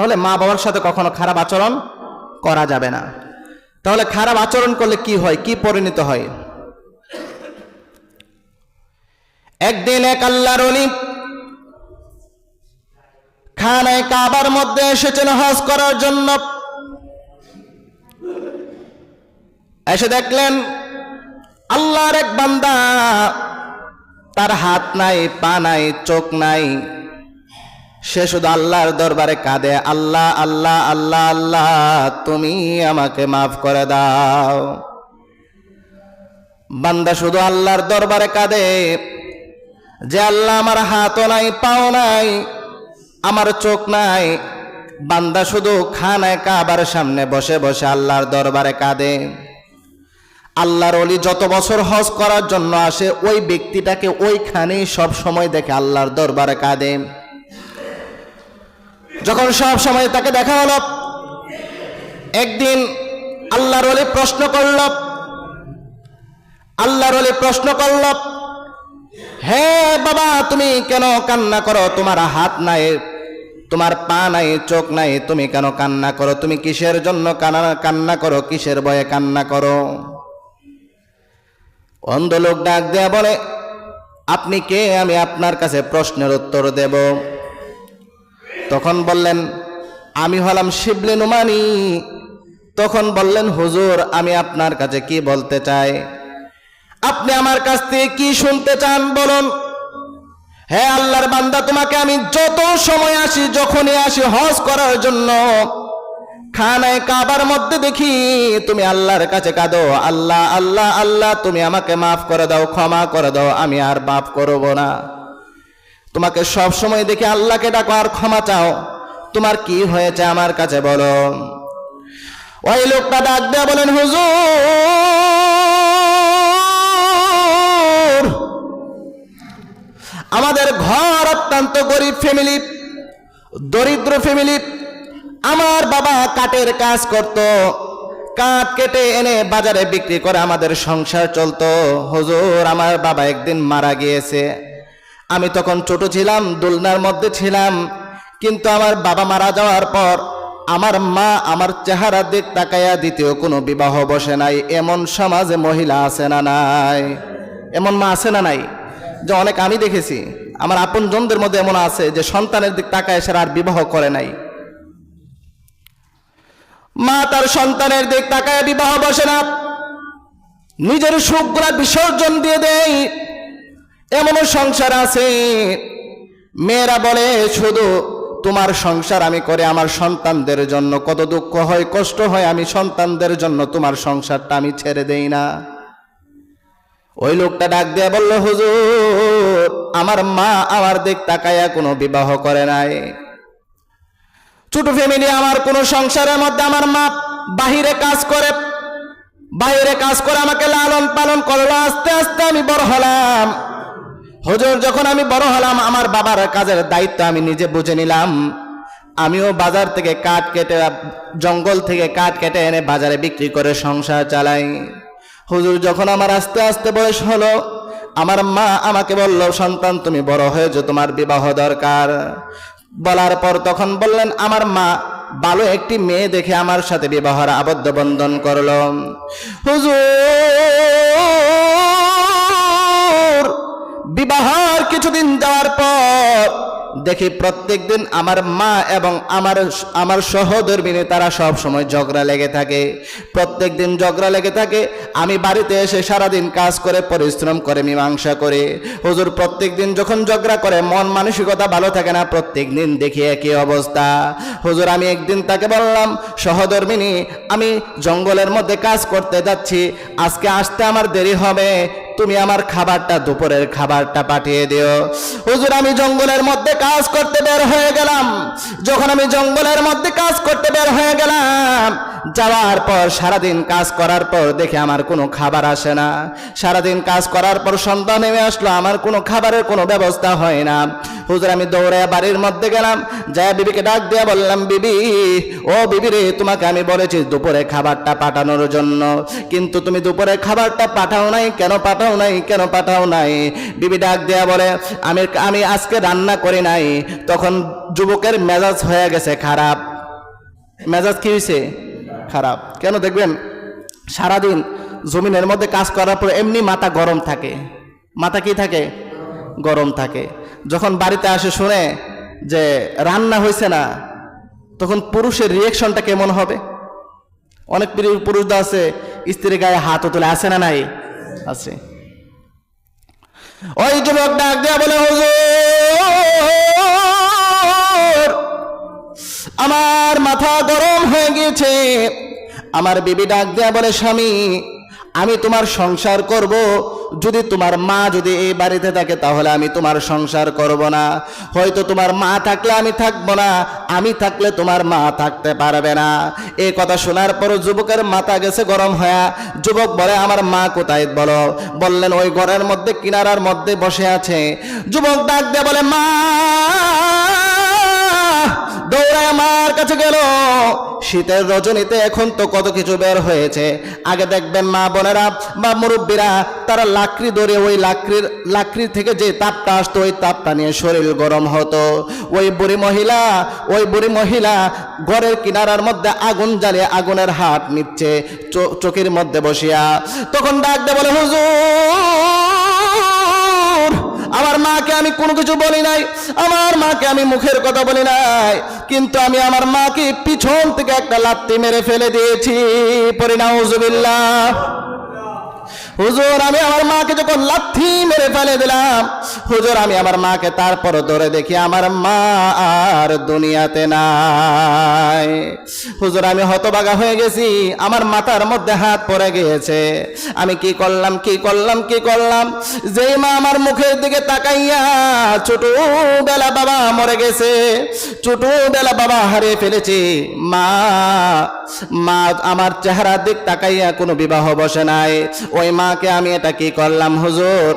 তাহলে মা বাবার সাথে কখনো খারাপ আচরণ করা যাবে না। তাহলে খারাপ আচরণ করলে কি হয়, কি পরিণত হয়? একদিন এক আল্লাহর ওলি খানায়ে কাবার মধ্যে এসেছেন হজ করার জন্য। এসে দেখলেন আল্লাহর এক বান্দা, তার হাত নাই, পা নাই, চোখ নাই, সে শুধু আল্লাহর দরবারে কাঁদে, আল্লাহ আল্লাহ আল্লাহ আল্লাহ, তুমি আমাকে মাফ করে দাও। বান্দা শুধু আল্লাহর দরবারে কাঁদে যে আল্লাহ আমার হাতও নাই, পাও নাই, আমার চোখ নাই। বান্দা শুধু খানায়ে কাবার সামনে বসে বসে আল্লাহর দরবারে কাঁদে। আল্লাহর ওলি যত বছর হজ করার জন্য আসে, ওই ব্যক্তিটাকে ওইখানেই সব সময় দেখে আল্লাহর দরবারে কাঁদে। যখন সব সময় তাকে দেখা হলো, একদিন আল্লাহর ওলি প্রশ্ন করল, হে বাবা, তুমি কেন কান্না করো? তোমার হাত নাই, তোমার পা নাই, চোখ নাই, তুমি কেন কান্না করো? তুমি কিসের জন্য কান্না করো? কিসের ভয়ে কান্না করো? অন্ধ লোক ডাক দেয়া বলে, আপনি কে? আমি আপনার কাছে প্রশ্নের উত্তর দেব। তখন বললেন, আমি হলাম শিবলি নুমানি। তখন বললেন, হুজুর, আমি আপনার কাছে কি বলতে চাই? আপনি আমার কাছ থেকে কি শুনতে চান বলুন। হে আল্লাহর বান্দা, তোমাকে আমি যত সময় আসি, যখনই আসি হজ করার জন্য, খানায়ে কাবার মধ্যে দেখি তুমি আল্লাহর কাছে কাঁদো, আল্লাহ আল্লাহ আল্লাহ, তুমি আমাকে মাফ করে দাও, ক্ষমা করে দাও, আমি আর পাপ করব না। তোমাকে সব সময় দেখি আল্লাহকে ডাকো আর ক্ষমা চাও, তোমার কি হয়েছে আমার কাছে বলো। ওই লোকটা ডাক দেয়া বলেন, হুজুর, আমাদের ঘর অত্যন্ত গরিব ফ্যামিলি, দরিদ্র ফ্যামিলি। আমার বাবা কাঠের কাজ করত, কাঠ কেটে এনে বাজারে বিক্রি করে আমাদের সংসার চলতো। হুজুর, আমার বাবা একদিন মারা গিয়েছে। আমি তখন ছোট ছিলাম, দোলনার মধ্যে ছিলাম। কিন্তু আমার বাবা মারা যাওয়ার পর আমার মা আমার চেহারা দিক তাকাইয়া দ্বিতীয় কোনো বিবাহ বসে নাই। এমন সমাজে মহিলা আছে না নাই? এমন মা আছে না নাই? যে অনেক আমি দেখেছি, আমার আপন জনদের মধ্যে এমন আছে যে সন্তানের দিক তাকায় সে আর বিবাহ করে নাই। মা তার সন্তানের দিক তাকায় বিবাহ বসে না, নিজের সুখগুলা বিসর্জন দিয়ে দেয়। এমনও সংসার আছে, মেয়েরা বলে শুধু তোমার সংসার আমি করে আমার সন্তানদের জন্য, কত দুঃখ হয়, কষ্ট হয়, আমি সন্তানদের জন্য তোমার সংসারটা আমি ছেড়ে দেই না। ওই লোকটা ডাক দিয়ে বলল, হুজুর, আমার মা আমার দিক তাকায়া কোনো বিবাহ করে নাই। ছোট ফ্যামিলি, আমার কোনো সংসারের মধ্যে আমার মা বাহিরে কাজ করে আমাকে লালন পালন করলো। আস্তে আস্তে আমি বড় হলাম। হুজুর, যখন আমি বড় হলাম, আমার বাবার কাজের দায়িত্ব আমি নিজে বুঝে নিলাম। আমিও বাজার থেকে কাঠ কেটে, জঙ্গল থেকে কাঠ কেটে এনে বাজারে বিক্রি করে সংসার চালাই। হুজুর, যখন আমার আস্তে আস্তে বয়স হলো, আমার মা আমাকে বলল, সন্তান তুমি বড় হয়েছো, তোমার বিবাহ দরকার। বলার পর তখন বললেন, আমার মা ভালো একটি মেয়ে দেখে আমার সাথে বিবাহের আবদ্ধ বন্ধন করলো। হুজুর, বিবাহের কিছুদিন যাওয়ার পর দেখি প্রত্যেকদিন আমার মা এবং আমার সহধর্মিনী তারা সব সময় ঝগড়া লেগে থাকে। প্রত্যেকদিন ঝগড়া লেগে থাকে। আমি বাড়িতে এসে সারাদিন কাজ করে পরিশ্রম করে মীমাংসা করে। হুজুর, প্রত্যেকদিন যখন ঝগড়া করে মন মানসিকতা ভালো থাকে না, প্রত্যেকদিন দেখি একই অবস্থা। হুজুর, আমি একদিন তাকে বললাম, সহধর্মিনী, আমি জঙ্গলের মধ্যে কাজ করতে যাচ্ছি, আজকে আসতে আমার দেরি হবে, তুমি আমার খাবারটা, দুপুরের খাবারটা পাঠিয়ে দিও। হুজুর, আমি জঙ্গলের মধ্যে কাজ করতে বের হয়ে গেলাম। যখন আমি জঙ্গলের মধ্যে কাজ করতে বের হয়ে গেলাম, যাওয়ার পর সারাদিন কাজ করার পর দেখে আমার কোনো খাবার আসে না। সারাদিন কাজ করার পর সন্ধ্যা নেমে আসলো, আমার কোনো খাবারের কোনো ব্যবস্থা হয় না। হুজুর, আমি দৌড়ে বাড়ির মধ্যে গেলাম, যায় বিবিকে ডাক দিয়ে বললাম, বিবি, ও বিবি রে, তোমাকে আমি বলেছি দুপুরে খাবারটা পাঠানোর জন্য, কিন্তু তুমি দুপুরে খাবারটা পাঠাও নাই, কেন পাঠাও নাই? বিবি ডাক দেয়া বলে, আমি আজকে রান্না করি নাই। তখন যুবকের মেজাজ হয়ে গেছে খারাপ। মেজাজ কি হয়েছে? খারাপ। কেন দেখবেন সারাদিন জমিনের মধ্যে কাজ করার পর এমনি মাথা গরম থাকে, মাথা কি থাকে? গরম থাকে। যখন বাড়িতে আসে শুনে যে রান্না হয়েছে না, তখন পুরুষের রিয়েকশনটা কেমন হবে? অনেক পুরুষরা আছে স্ত্রীর গায়ে হাতও তুলে, আছে না নাই? আছে। ওই যুবক ডাক দেয়া বলে, হুজুর আমার মাথা গরম হয়ে গিয়েছে। আমার বিবি ডাক দেয়া বলে, স্বামী আমি তোমার সংসার করব, যদি তোমার মা যদি এই বাড়িতে থাকে তাহলে আমি তোমার সংসার করব না। হয়তো তোমার মা থাকলে আমি থাকবো না, আমি থাকলে তোমার মা থাকতে পারবে না। এই কথা শোনার পর যুবকের মাথা গেছে গরম হয়ে। যুবক বলে, আমার মা কোথায় বলো? বললেন ওই ঘরের মধ্যে কিনারার মধ্যে বসে আছে। যুবক ডাক দিয়ে বলে, মা। দৌড়ায় আমার কাছে গেল। শীতের রজনীতে এখন তো কত কিছু বের হয়েছে। আগে দেখবেন মা বোনেরা বা মুরব্বীরা তারা লাকড়ি ধরে ওই লাকড়ির থেকে যে তাপটা আসতো ওই তাপটা নিয়ে শরীর গরম হতো। ওই বুড়ি মহিলা ঘরের কিনারার মধ্যে আগুন জ্বালিয়ে আগুনের হাত নিচ্ছে চোখের মধ্যে বসিয়া। তখন ডাক দিয়ে বলে, হুজুর আমার মাকে আমি কোনো কিছু বলি নাই, আমার মাকে আমি মুখের কথা বলি নাই, কিন্তু আমি আমার মাকে পিছন থেকে একটা লাত্তি মেরে ফেলে দিয়েছি। পড়ি নাউজুবিল্লাহ। হুজুর আমি আমার মাকে যখন লাথি মেরে ফেলে দিলাম, হুজুর আমি আমার মাকে তারপর ধরে দেখি আমার মা আর দুনিয়াতে নাই। হুজুর আমি হতবাগা হয়ে গেছি, আমার মাথার মধ্যে হাত পড়ে গিয়েছে। আমি কি করলাম? যেই মা আমার মুখের দিকে তাকাইয়া ছোটবেলা বাবা মরে গেছে, ছোটবেলা বাবা হারিয়ে ফেলেছি, মা আমার চেহারার দিক তাকাইয়া কোনো বিবাহ বসে নাই। ওই মাকে আমি এটা কি করলাম হুজুর?